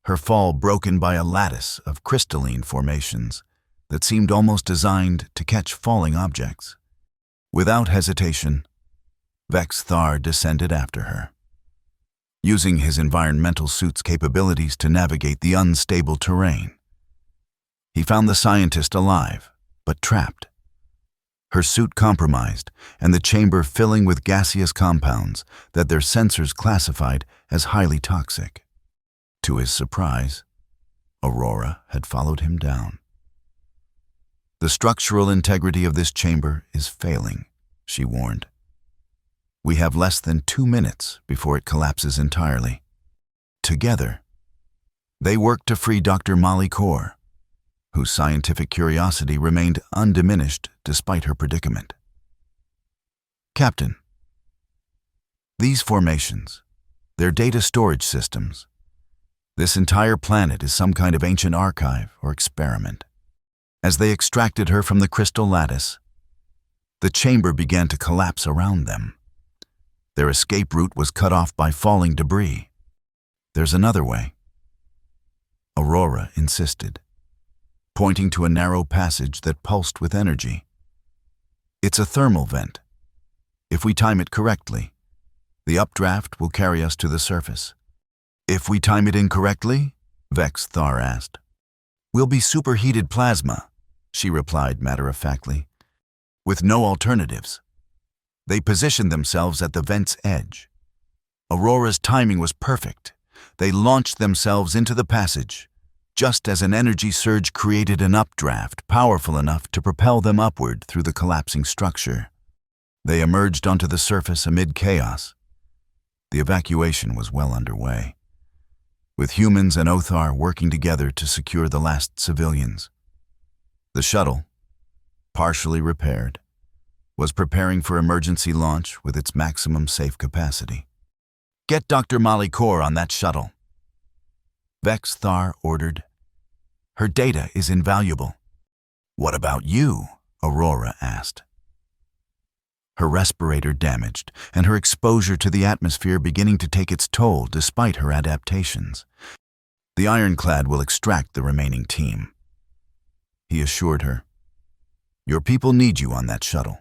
her fall broken by a lattice of crystalline formations that seemed almost designed to catch falling objects. Without hesitation, Vex Thar descended after her, using his environmental suit's capabilities to navigate the unstable terrain. He found the scientist alive, but trapped, her suit compromised and the chamber filling with gaseous compounds that their sensors classified as highly toxic. To his surprise, Aurora had followed him down. "The structural integrity of this chamber is failing," she warned. "We have less than 2 minutes before it collapses entirely." Together, they worked to free Dr. Molly Kaur, whose scientific curiosity remained undiminished despite her predicament. "Captain, these formations, they're data storage systems. This entire planet is some kind of ancient archive or experiment." As they extracted her from the crystal lattice, the chamber began to collapse around them. Their escape route was cut off by falling debris. "There's another way," Aurora insisted, pointing to a narrow passage that pulsed with energy. "It's a thermal vent. If we time it correctly, the updraft will carry us to the surface." "If we time it incorrectly?" Vex Thar asked. "We'll be superheated plasma," she replied matter-of-factly, with no alternatives. They positioned themselves at the vent's edge. Aurora's timing was perfect. They launched themselves into the passage, just as an energy surge created an updraft powerful enough to propel them upward through the collapsing structure. They emerged onto the surface amid chaos. The evacuation was well underway, with humans and Othar working together to secure the last civilians. The shuttle, partially repaired, was preparing for emergency launch with its maximum safe capacity. "Get Dr. Molly Kaur on that shuttle," Vex Thar ordered. "Her data is invaluable." "What about you?" Aurora asked. her respirator damaged, and her exposure to the atmosphere beginning to take its toll despite her adaptations. The ironclad will extract the remaining team, he assured her. Your people need you on that shuttle.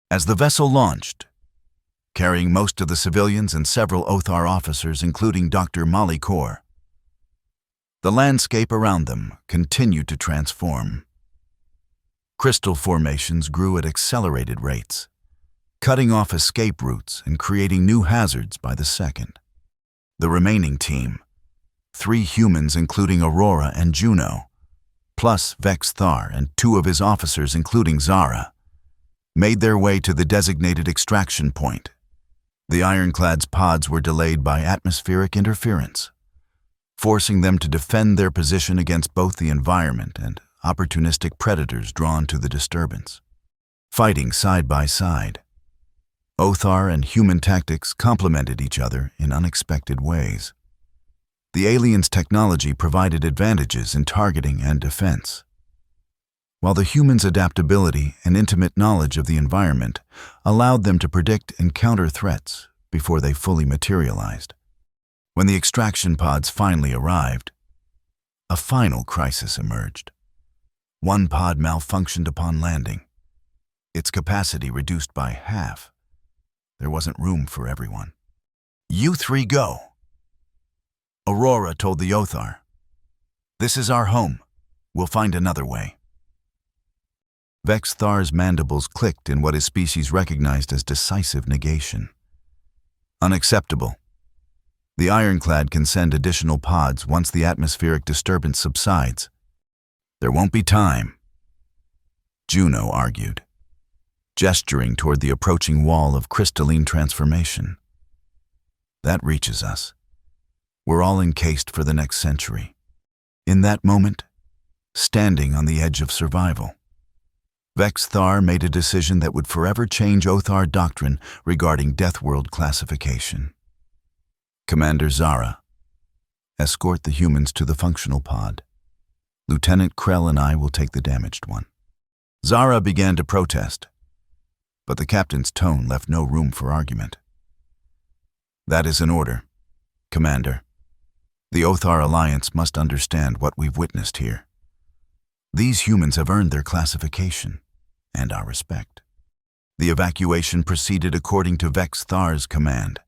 As the vessel launched, carrying most of the civilians and several Othar officers, including Dr. Molly Kaur, the landscape around them continued to transform. Crystal formations grew at accelerated rates, cutting off escape routes and creating new hazards by the second. The remaining team, 3 humans including Aurora and Juno, plus Vex Thar and 2 of his officers including Zara, made their way to the designated extraction point. The ironclad's pods were delayed by atmospheric interference, forcing them to defend their position against both the environment and opportunistic predators drawn to the disturbance. Fighting side by side, Othar and human tactics complemented each other in unexpected ways. The aliens' technology provided advantages in targeting and defense, while the humans' adaptability and intimate knowledge of the environment allowed them to predict and counter threats before they fully materialized. When the extraction pods finally arrived, a final crisis emerged. One pod malfunctioned upon landing, its capacity reduced by half. There wasn't room for everyone. You 3 go, Aurora told the Othar. This is our home. We'll find another way. Vex Thar's mandibles clicked in what his species recognized as decisive negation. Unacceptable. The ironclad can send additional pods once the atmospheric disturbance subsides. There won't be time, Juno argued, gesturing toward the approaching wall of crystalline transformation. That reaches us. We're all encased for the next century. In that moment, standing on the edge of survival, Vex Thar made a decision that would forever change Othar doctrine regarding Deathworld classification. Commander Zara, escort the humans to the functional pod. Lieutenant Krell and I will take the damaged one. Zara began to protest, but the captain's tone left no room for argument. That is an order, Commander. The Othar Alliance must understand what we've witnessed here. These humans have earned their classification and our respect. The evacuation proceeded according to Vex Thar's command.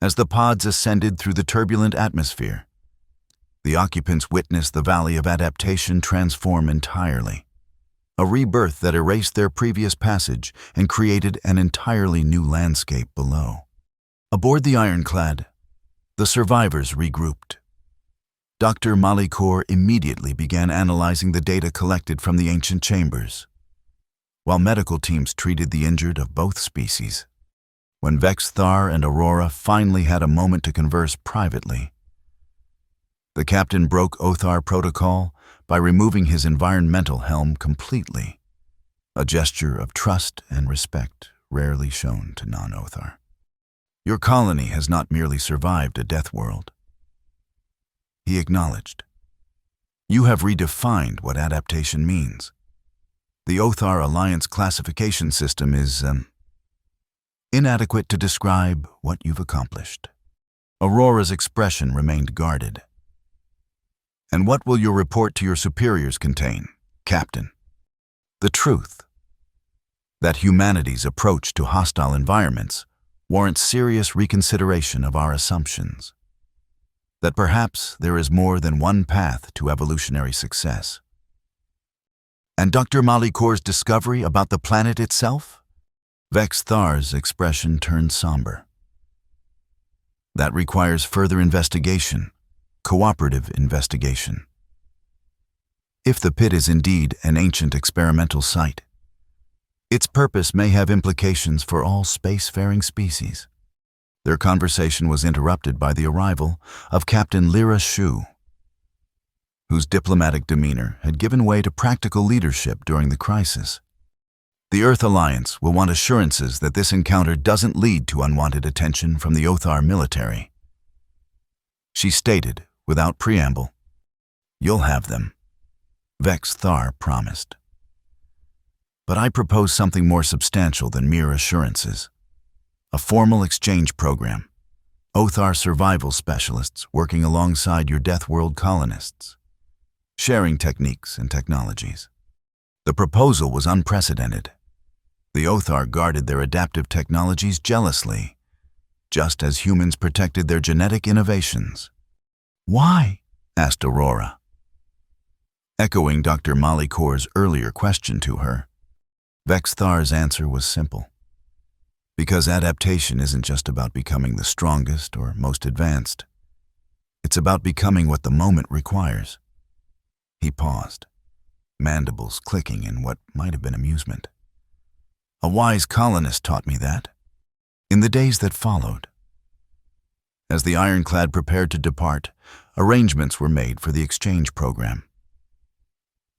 As the pods ascended through the turbulent atmosphere, the occupants witnessed the Valley of Adaptation transform entirely, a rebirth that erased their previous passage and created an entirely new landscape below. Aboard the ironclad, the survivors regrouped. Dr. Molly Kaur immediately began analyzing the data collected from the ancient chambers, while medical teams treated the injured of both species. When Vex Thar and Aurora finally had a moment to converse privately, the captain broke Othar protocol by removing his environmental helm completely, a gesture of trust and respect rarely shown to non-Othar. Your colony has not merely survived a death world, he acknowledged. You have redefined what adaptation means. The Othar Alliance classification system is, inadequate to describe what you've accomplished. Aurora's expression remained guarded. And what will your report to your superiors contain, Captain? The truth. That humanity's approach to hostile environments warrants serious reconsideration of our assumptions. That perhaps there is more than one path to evolutionary success. And Dr. Molly Kaur's discovery about the planet itself? Vex Thar's expression turned somber. That requires further investigation, cooperative investigation. If the pit is indeed an ancient experimental site, its purpose may have implications for all spacefaring species. Their conversation was interrupted by the arrival of Captain Lyra Shu, whose diplomatic demeanor had given way to practical leadership during the crisis. The Earth Alliance will want assurances that this encounter doesn't lead to unwanted attention from the Othar military. She stated, without preamble, "You'll have them," Vex Thar promised. But I propose something more substantial than mere assurances. A formal exchange program. Othar survival specialists working alongside your Deathworld colonists, sharing techniques and technologies. The proposal was unprecedented. The Othar guarded their adaptive technologies jealously, just as humans protected their genetic innovations. Why? Asked Aurora. Echoing Dr. Malikor's earlier question to her, Vex Thar's answer was simple. Because adaptation isn't just about becoming the strongest or most advanced. It's about becoming what the moment requires. He paused, mandibles clicking in what might have been amusement. A wise colonist taught me that, in the days that followed. As the ironclad prepared to depart, arrangements were made for the exchange program.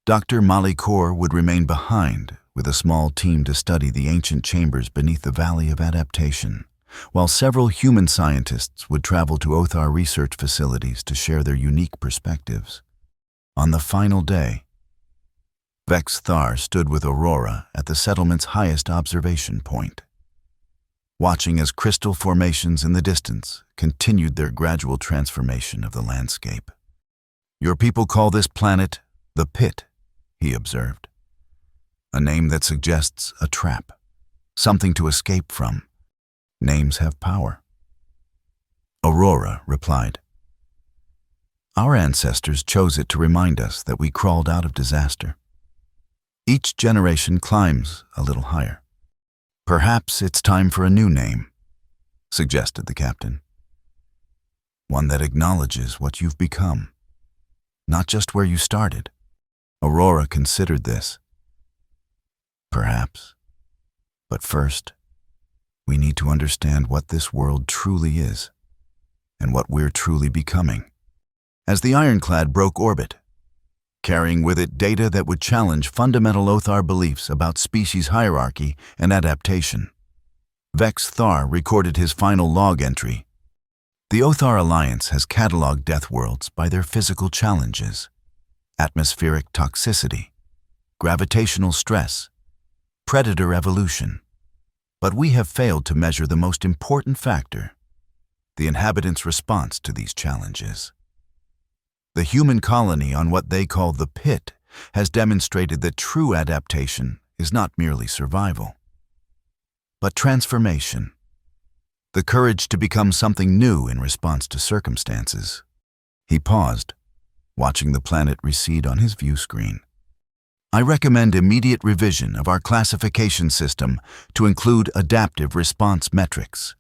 Dr. Malikor would remain behind with a small team to study the ancient chambers beneath the Valley of Adaptation, while several human scientists would travel to Othar research facilities to share their unique perspectives. On the final day, Vex Thar stood with Aurora at the settlement's highest observation point, watching as crystal formations in the distance continued their gradual transformation of the landscape. Your people call this planet the Pit, he observed. A name that suggests a trap, something to escape from. Names have power. Aurora replied, Our ancestors chose it to remind us that we crawled out of disaster. Each generation climbs a little higher. Perhaps it's time for a new name, suggested the captain. One that acknowledges what you've become, not just where you started. Aurora considered this. Perhaps. But first, we need to understand what this world truly is, and what we're truly becoming. As the ironclad broke orbit, carrying with it data that would challenge fundamental Othar beliefs about species hierarchy and adaptation, Vex Thar recorded his final log entry. The Othar Alliance has cataloged Deathworlds by their physical challenges: atmospheric toxicity, gravitational stress, predator evolution. But we have failed to measure the most important factor: the inhabitants' response to these challenges. The human colony on what they call the Pit has demonstrated that true adaptation is not merely survival, but transformation. The courage to become something new in response to circumstances. He paused, watching the planet recede on his view screen. I recommend immediate revision of our classification system to include adaptive response metrics.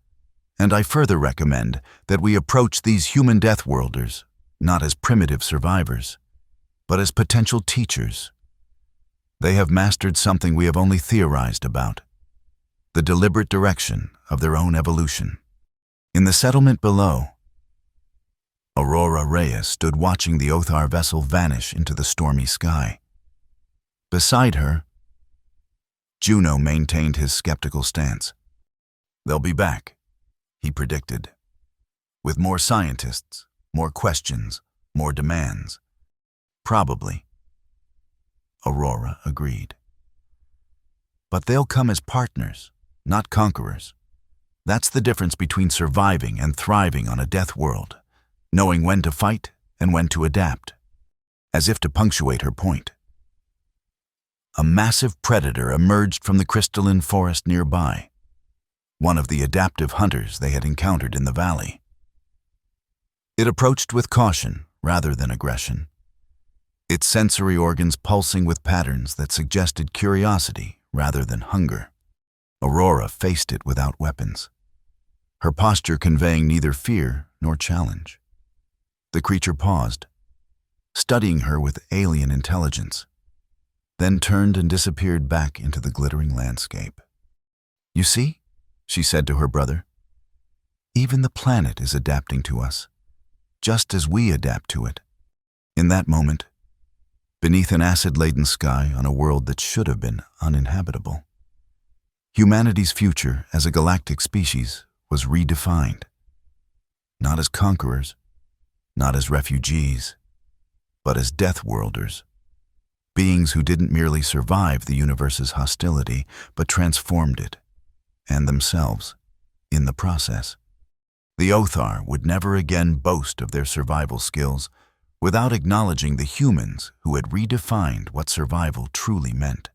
And I further recommend that we approach these human Deathworlders not as primitive survivors, but as potential teachers. They have mastered something we have only theorized about: the deliberate direction of their own evolution. In the settlement below, Aurora Reyes stood watching the Othar vessel vanish into the stormy sky. Beside her, Juno maintained his skeptical stance. They'll be back, he predicted, with more scientists, more questions, more demands. Probably. Aurora agreed. But they'll come as partners, not conquerors. That's the difference between surviving and thriving on a Deathworld, knowing when to fight and when to adapt. As if to punctuate her point, a massive predator emerged from the crystalline forest nearby, one of the adaptive hunters they had encountered in the valley. It approached with caution rather than aggression, its sensory organs pulsing with patterns that suggested curiosity rather than hunger. Aurora faced it without weapons, her posture conveying neither fear nor challenge. The creature paused, studying her with alien intelligence, then turned and disappeared back into the glittering landscape. You see, she said to her brother, even the planet is adapting to us, just as we adapt to it. In that moment, beneath an acid-laden sky on a world that should have been uninhabitable, humanity's future as a galactic species was redefined. Not as conquerors, not as refugees, but as Deathworlders, beings who didn't merely survive the universe's hostility, but transformed it, and themselves, in the process. The Othar would never again boast of their survival skills without acknowledging the humans who had redefined what survival truly meant.